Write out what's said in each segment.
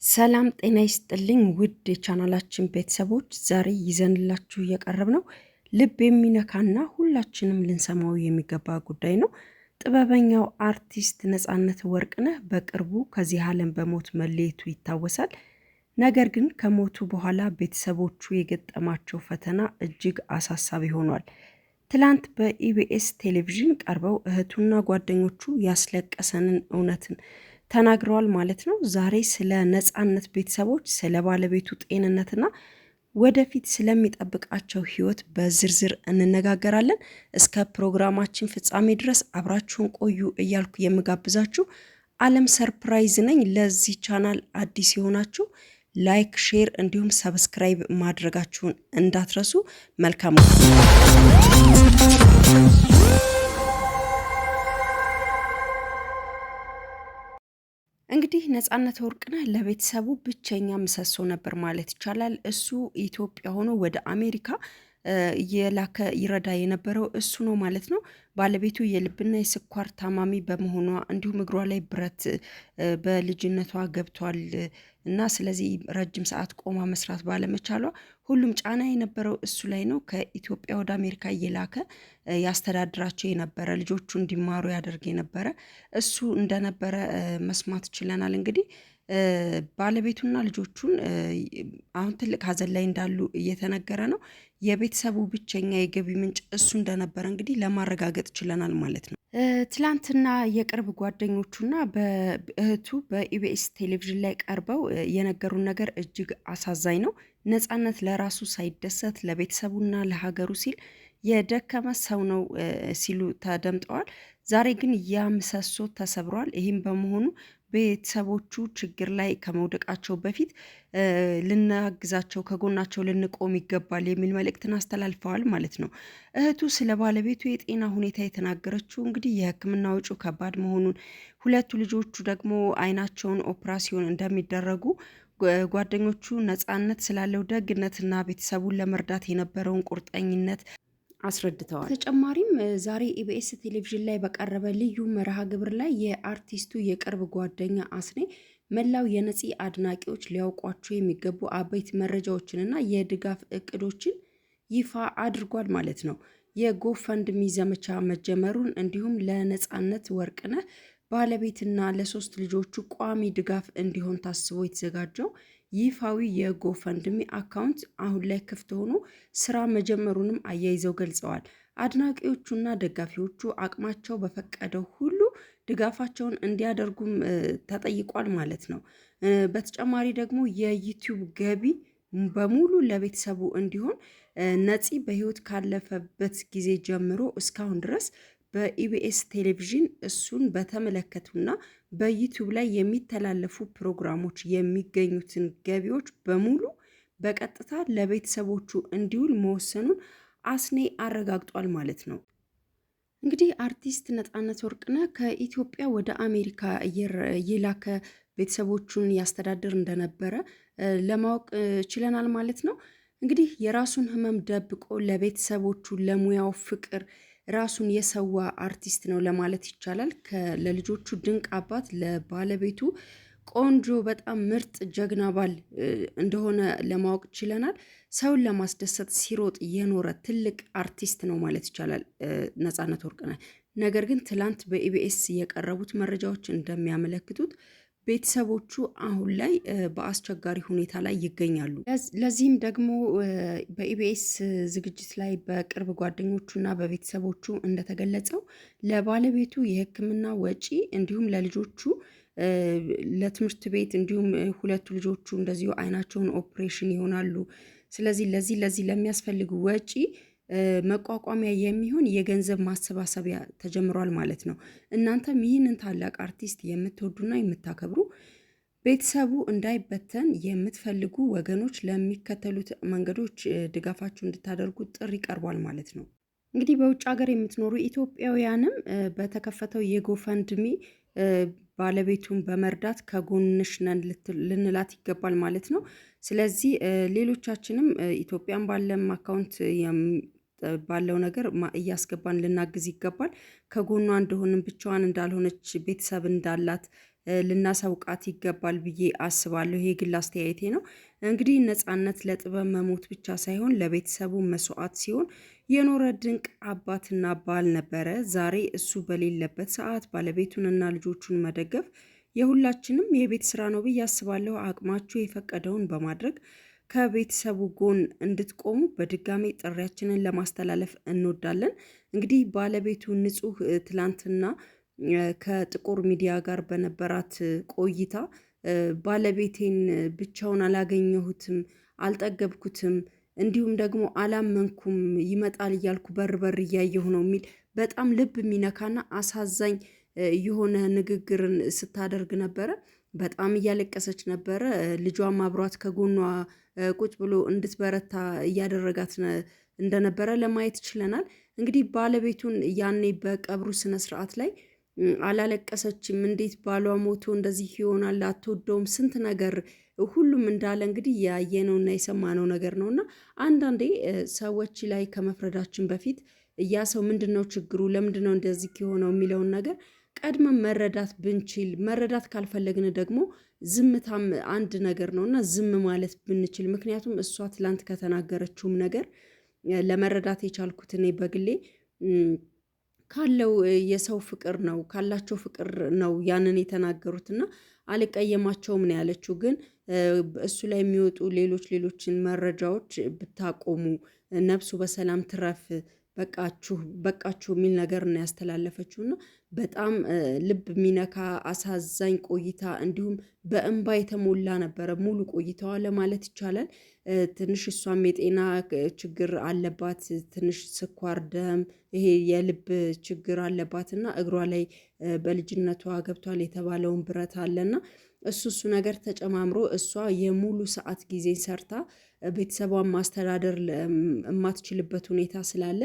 ሰላም ጤና ይስጥልኝ ውድ የቻናላችን ቤተሰቦች፣ ዛሬ ይዘንላችሁ የቀረብነው ልብ የሚነካና ሁላችንም ልንሰማው የሚገባ ጉዳይ ነው። ጥበበኛው አርቲስት ነጻነት ወርቅነህ በቅርቡ ከዚህ ዓለም በሞት መለየቱ ይታወሳል። ነገር ግን ከሞቱ በኋላ ቤተሰቦቹ የገጠማቸው ፈተና እጅግ አሳሳቢ ሆኗል። ትላንት በኢቢኤስ ቴሌቪዥን ቀርበው እህቱና ጓደኞቹ ያስለቀሰንን እውነትን ተናግረዋል ማለት ነው። ዛሬ ስለ ነጻነት ቤተሰቦች፣ ስለ ባለቤቱ ጤንነትና ወደፊት ስለሚጠብቃቸው ህይወት በዝርዝር እንነጋገራለን። እስከ ፕሮግራማችን ፍጻሜ ድረስ አብራችሁን ቆዩ እያልኩ የምጋብዛችሁ ዓለም ሰርፕራይዝ ነኝ። ለዚህ ቻናል አዲስ የሆናችሁ ላይክ፣ ሼር እንዲሁም ሰብስክራይብ ማድረጋችሁን እንዳትረሱ። መልካም እንግዲህ ነጻነት ወርቅነህ ለቤተሰቡ ብቸኛ ምሰሶ ነበር ማለት ይቻላል። እሱ ኢትዮጵያ ሆኖ ወደ አሜሪካ የላከ ይረዳ የነበረው እሱ ነው ማለት ነው። ባለቤቱ የልብና የስኳር ታማሚ በመሆኗ እንዲሁም እግሯ ላይ ብረት በልጅነቷ ገብቷል እና ስለዚህ ረጅም ሰዓት ቆማ መስራት ባለመቻሏ ሁሉም ጫና የነበረው እሱ ላይ ነው። ከኢትዮጵያ ወደ አሜሪካ እየላከ ያስተዳድራቸው የነበረ ልጆቹ እንዲማሩ ያደርግ የነበረ እሱ እንደነበረ መስማት ችለናል። እንግዲህ ባለቤቱና ልጆቹን አሁን ትልቅ ሀዘን ላይ እንዳሉ እየተነገረ ነው። የቤተሰቡ ብቸኛ የገቢ ምንጭ እሱ እንደነበረ እንግዲህ ለማረጋገጥ ችለናል ማለት ነው። ትላንትና የቅርብ ጓደኞቹና በእህቱ በኢቢኤስ ቴሌቪዥን ላይ ቀርበው የነገሩን ነገር እጅግ አሳዛኝ ነው። ነጻነት ለራሱ ሳይደሰት ለቤተሰቡና ለሀገሩ ሲል የደከመ ሰው ነው ሲሉ ተደምጠዋል። ዛሬ ግን ያ ምሰሶ ተሰብሯል። ይህም በመሆኑ ቤተሰቦቹ ችግር ላይ ከመውደቃቸው በፊት ልናግዛቸው፣ ከጎናቸው ልንቆም ይገባል የሚል መልእክትን አስተላልፈዋል ማለት ነው። እህቱ ስለ ባለቤቱ የጤና ሁኔታ የተናገረችው እንግዲህ የሕክምና ወጪው ከባድ መሆኑን፣ ሁለቱ ልጆቹ ደግሞ አይናቸውን ኦፕራሲዮን እንደሚደረጉ፣ ጓደኞቹ ነጻነት ስላለው ደግነትና ቤተሰቡን ለመርዳት የነበረውን ቁርጠኝነት አስረድተዋል። ተጨማሪም ዛሬ ኢቢኤስ ቴሌቪዥን ላይ በቀረበ ልዩ መርሃ ግብር ላይ የአርቲስቱ የቅርብ ጓደኛ አስኔ መላው የነፂ አድናቂዎች ሊያውቋቸው የሚገቡ አበይት መረጃዎችንና የድጋፍ እቅዶችን ይፋ አድርጓል ማለት ነው። የጎፈንድሚ ዘመቻ መጀመሩን እንዲሁም ለነጻነት ወርቅነህ ባለቤትና ለሶስት ልጆቹ ቋሚ ድጋፍ እንዲሆን ታስቦ የተዘጋጀው ይፋዊ የጎፈንድሚ አካውንት አሁን ላይ ክፍት ሆኖ ስራ መጀመሩንም አያይዘው ገልጸዋል። አድናቂዎቹና ደጋፊዎቹ አቅማቸው በፈቀደው ሁሉ ድጋፋቸውን እንዲያደርጉም ተጠይቋል ማለት ነው። በተጨማሪ ደግሞ የዩቲዩብ ገቢ በሙሉ ለቤተሰቡ እንዲሆን ነፂ በህይወት ካለፈበት ጊዜ ጀምሮ እስካሁን ድረስ በኢቢኤስ ቴሌቪዥን እሱን በተመለከቱና በዩቲዩብ ላይ የሚተላለፉ ፕሮግራሞች የሚገኙትን ገቢዎች በሙሉ በቀጥታ ለቤተሰቦቹ እንዲውል መወሰኑን አስኔ አረጋግጧል ማለት ነው። እንግዲህ አርቲስት ነጻነት ወርቅነህ ከኢትዮጵያ ወደ አሜሪካ እየላከ ቤተሰቦቹን ያስተዳድር እንደነበረ ለማወቅ ችለናል ማለት ነው። እንግዲህ የራሱን ህመም ደብቆ ለቤተሰቦቹ ለሙያው ፍቅር ራሱን የሰዋ አርቲስት ነው ለማለት ይቻላል። ለልጆቹ ድንቅ አባት፣ ለባለቤቱ ቆንጆ በጣም ምርጥ ጀግና ባል እንደሆነ ለማወቅ ችለናል። ሰውን ለማስደሰት ሲሮጥ የኖረ ትልቅ አርቲስት ነው ማለት ይቻላል ነጻነት ወርቅነህ። ነገር ግን ትላንት በኢቢኤስ የቀረቡት መረጃዎች እንደሚያመለክቱት ቤተሰቦቹ አሁን ላይ በአስቸጋሪ ሁኔታ ላይ ይገኛሉ። ለዚህም ደግሞ በኢቢኤስ ዝግጅት ላይ በቅርብ ጓደኞቹና በቤተሰቦቹ እንደተገለጸው ለባለቤቱ የሕክምና ወጪ እንዲሁም ለልጆቹ ለትምህርት ቤት እንዲሁም ሁለቱ ልጆቹ እንደዚሁ አይናቸውን ኦፕሬሽን ይሆናሉ። ስለዚህ ለዚህ ለሚያስፈልግ ወጪ መቋቋሚያ የሚሆን የገንዘብ ማሰባሰቢያ ተጀምሯል ማለት ነው። እናንተም ይህንን ታላቅ አርቲስት የምትወዱና የምታከብሩ ቤተሰቡ እንዳይበተን የምትፈልጉ ወገኖች ለሚከተሉት መንገዶች ድጋፋችሁ እንድታደርጉ ጥሪ ቀርቧል ማለት ነው። እንግዲህ በውጭ ሀገር የምትኖሩ ኢትዮጵያውያንም በተከፈተው የጎፈንድሚ ባለቤቱን በመርዳት ከጎንሽ ነን ልንላት ይገባል ማለት ነው። ስለዚህ ሌሎቻችንም ኢትዮጵያን ባለም አካውንት ባለው ነገር እያስገባን ልናግዝ ይገባል። ከጎኗ እንደሆንም ብቻዋን እንዳልሆነች ቤተሰብ እንዳላት ልናሳውቃት ይገባል ብዬ አስባለሁ። ይሄ ግል አስተያየቴ ነው። እንግዲህ ነፃነት ለጥበብ መሞት ብቻ ሳይሆን ለቤተሰቡ መስዋዕት ሲሆን የኖረ ድንቅ አባትና ባል ነበረ። ዛሬ እሱ በሌለበት ሰዓት ባለቤቱንና ልጆቹን መደገፍ የሁላችንም የቤት ስራ ነው ብዬ አስባለሁ። አቅማችሁ የፈቀደውን በማድረግ ከቤተሰቡ ጎን እንድትቆሙ በድጋሚ ጥሪያችንን ለማስተላለፍ እንወዳለን። እንግዲህ ባለቤቱ ንጹህ ትላንትና ከጥቁር ሚዲያ ጋር በነበራት ቆይታ ባለቤቴን ብቻውን አላገኘሁትም፣ አልጠገብኩትም፣ እንዲሁም ደግሞ አላመንኩም፣ ይመጣል እያልኩ በር በር እያየሁ ነው የሚል በጣም ልብ የሚነካና አሳዛኝ የሆነ ንግግርን ስታደርግ ነበረ። በጣም እያለቀሰች ነበረ። ልጇም አብሯት ከጎኗ ቁጭ ብሎ እንድትበረታ እያደረጋት እንደነበረ ለማየት ችለናል። እንግዲህ ባለቤቱን ያኔ በቀብሩ ስነ ስርዓት ላይ አላለቀሰችም። እንዴት ባሏ ሞቶ እንደዚህ ይሆናል? አትወደውም? ስንት ነገር ሁሉም እንዳለ እንግዲህ ያየነውና የሰማነው ነገር ነውና አንዳንዴ ሰዎች ላይ ከመፍረዳችን በፊት ያ ሰው ምንድነው ችግሩ፣ ለምንድነው እንደዚህ የሆነው የሚለውን ነገር ቀድመን መረዳት ብንችል፣ መረዳት ካልፈለግን ደግሞ ዝምታም አንድ ነገር ነውና ዝም ማለት ብንችል። ምክንያቱም እሷ ትላንት ከተናገረችውም ነገር ለመረዳት የቻልኩት እኔ በግሌ ካለው የሰው ፍቅር ነው፣ ካላቸው ፍቅር ነው ያንን የተናገሩት እና አልቀየማቸውም ነው ያለችው። ግን እሱ ላይ የሚወጡ ሌሎችን መረጃዎች ብታቆሙ፣ ነፍሱ በሰላም ትረፍ፣ በቃችሁ የሚል ነገር ነው ያስተላለፈችው እና በጣም ልብ የሚነካ አሳዛኝ ቆይታ እንዲሁም በእንባ የተሞላ ነበረ ሙሉ ቆይታዋ ለማለት ይቻላል። ትንሽ እሷም የጤና ችግር አለባት፣ ትንሽ ስኳር ደም፣ ይሄ የልብ ችግር አለባት እና እግሯ ላይ በልጅነቷ ገብቷል የተባለውን ብረት አለና እሱ ነገር ተጨማምሮ እሷ የሙሉ ሰዓት ጊዜ ሰርታ ቤተሰቧን ማስተዳደር የማትችልበት ሁኔታ ስላለ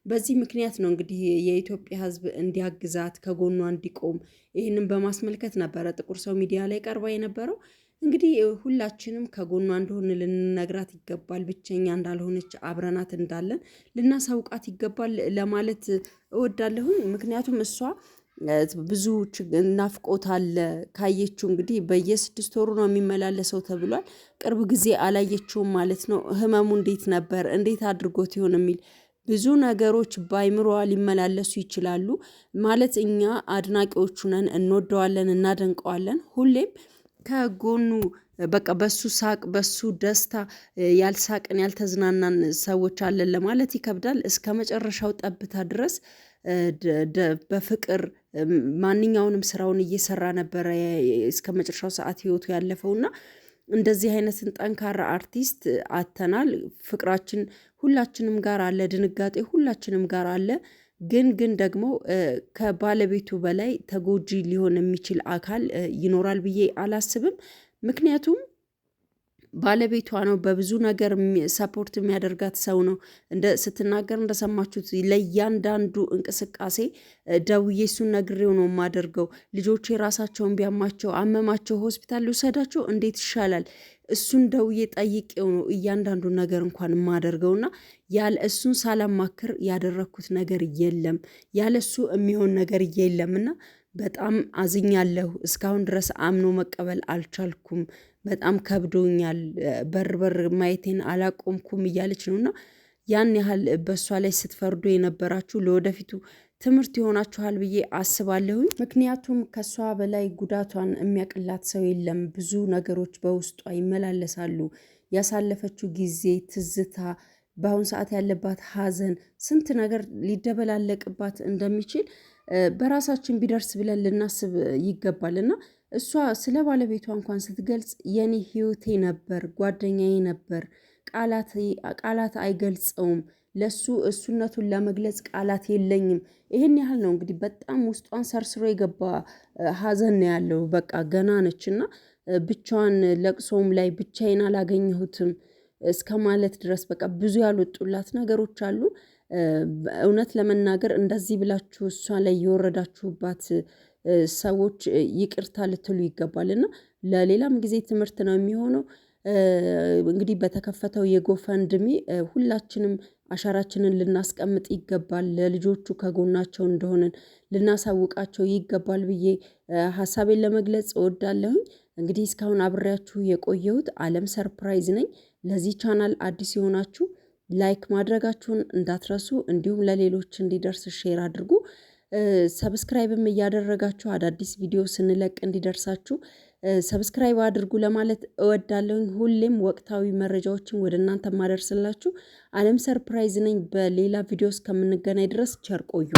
በዚህ ምክንያት ነው እንግዲህ የኢትዮጵያ ሕዝብ እንዲያግዛት ከጎኗ እንዲቆም ይህንን በማስመልከት ነበረ ጥቁር ሰው ሚዲያ ላይ ቀርባ የነበረው። እንግዲህ ሁላችንም ከጎኗ እንደሆን ልንነግራት ይገባል። ብቸኛ እንዳልሆነች አብረናት እንዳለን ልናሳውቃት ይገባል ለማለት እወዳለሁኝ። ምክንያቱም እሷ ብዙ ናፍቆት አለ። ካየችው እንግዲህ በየ6 ወሩ ነው የሚመላለሰው ተብሏል። ቅርብ ጊዜ አላየችውም ማለት ነው። ህመሙ እንዴት ነበር፣ እንዴት አድርጎት ይሆን የሚል ብዙ ነገሮች በአይምሮዋ ሊመላለሱ ይችላሉ። ማለት እኛ አድናቂዎቹ ነን፣ እንወደዋለን፣ እናደንቀዋለን። ሁሌም ከጎኑ በቃ በሱ ሳቅ በሱ ደስታ ያልሳቅን ያልተዝናናን ሰዎች አለን ለማለት ይከብዳል። እስከ መጨረሻው ጠብታ ድረስ በፍቅር ማንኛውንም ስራውን እየሰራ ነበረ እስከ መጨረሻው ሰዓት ህይወቱ ያለፈውና እንደዚህ አይነትን ጠንካራ አርቲስት አተናል። ፍቅራችን ሁላችንም ጋር አለ፣ ድንጋጤ ሁላችንም ጋር አለ። ግን ደግሞ ከባለቤቱ በላይ ተጎጂ ሊሆን የሚችል አካል ይኖራል ብዬ አላስብም። ምክንያቱም ባለቤቷ ነው፣ በብዙ ነገር ሰፖርት የሚያደርጋት ሰው ነው። ስትናገር እንደሰማችሁት ለእያንዳንዱ እንቅስቃሴ ደውዬ እሱን ነግሬው ነው የማደርገው። ልጆቼ ራሳቸውን ቢያማቸው አመማቸው ሆስፒታል ልውሰዳቸው እንዴት ይሻላል፣ እሱን ደውዬ ጠይቄው ነው እያንዳንዱ ነገር እንኳን የማደርገውና ያለ እሱን ሳላማክር ያደረግኩት ነገር የለም፣ ያለ እሱ የሚሆን ነገር የለምና በጣም አዝኛለሁ። እስካሁን ድረስ አምኖ መቀበል አልቻልኩም። በጣም ከብዶኛል። በር ማየቴን አላቆምኩም እያለች ነውና ያን ያህል በእሷ ላይ ስትፈርዱ የነበራችሁ ለወደፊቱ ትምህርት ይሆናችኋል ብዬ አስባለሁኝ። ምክንያቱም ከእሷ በላይ ጉዳቷን የሚያቅላት ሰው የለም። ብዙ ነገሮች በውስጧ ይመላለሳሉ። ያሳለፈችው ጊዜ፣ ትዝታ፣ በአሁን ሰዓት ያለባት ሐዘን፣ ስንት ነገር ሊደበላለቅባት እንደሚችል በራሳችን ቢደርስ ብለን ልናስብ ይገባልና እሷ ስለ ባለቤቷ እንኳን ስትገልጽ የኔ ህይወቴ ነበር፣ ጓደኛዬ ነበር፣ ቃላት አይገልጸውም፣ ለሱ እሱነቱን ለመግለጽ ቃላት የለኝም። ይሄን ያህል ነው እንግዲህ በጣም ውስጧን ሰርስሮ የገባ ሐዘን ነው ያለው። በቃ ገና ነችና ብቻዋን ለቅሶም ላይ ብቻዬን አላገኘሁትም እስከ ማለት ድረስ በቃ ብዙ ያልወጡላት ነገሮች አሉ። እውነት ለመናገር እንደዚህ ብላችሁ እሷ ላይ የወረዳችሁባት ሰዎች ይቅርታ ልትሉ ይገባልና ለሌላም ጊዜ ትምህርት ነው የሚሆነው። እንግዲህ በተከፈተው የጎፈንድሚ ሁላችንም አሻራችንን ልናስቀምጥ ይገባል፣ ለልጆቹ ከጎናቸው እንደሆነን ልናሳውቃቸው ይገባል ብዬ ሀሳቤን ለመግለጽ እወዳለሁኝ። እንግዲህ እስካሁን አብሬያችሁ የቆየሁት አለም ሰርፕራይዝ ነኝ። ለዚህ ቻናል አዲስ የሆናችሁ ላይክ ማድረጋችሁን እንዳትረሱ፣ እንዲሁም ለሌሎች እንዲደርስ ሼር አድርጉ። ሰብስክራይብም እያደረጋችሁ አዳዲስ ቪዲዮ ስንለቅ እንዲደርሳችሁ ሰብስክራይብ አድርጉ ለማለት እወዳለሁኝ። ሁሌም ወቅታዊ መረጃዎችን ወደ እናንተ ማደርስላችሁ አለም ሰርፕራይዝ ነኝ። በሌላ ቪዲዮ እስከምንገናኝ ድረስ ቸር ቆዩ።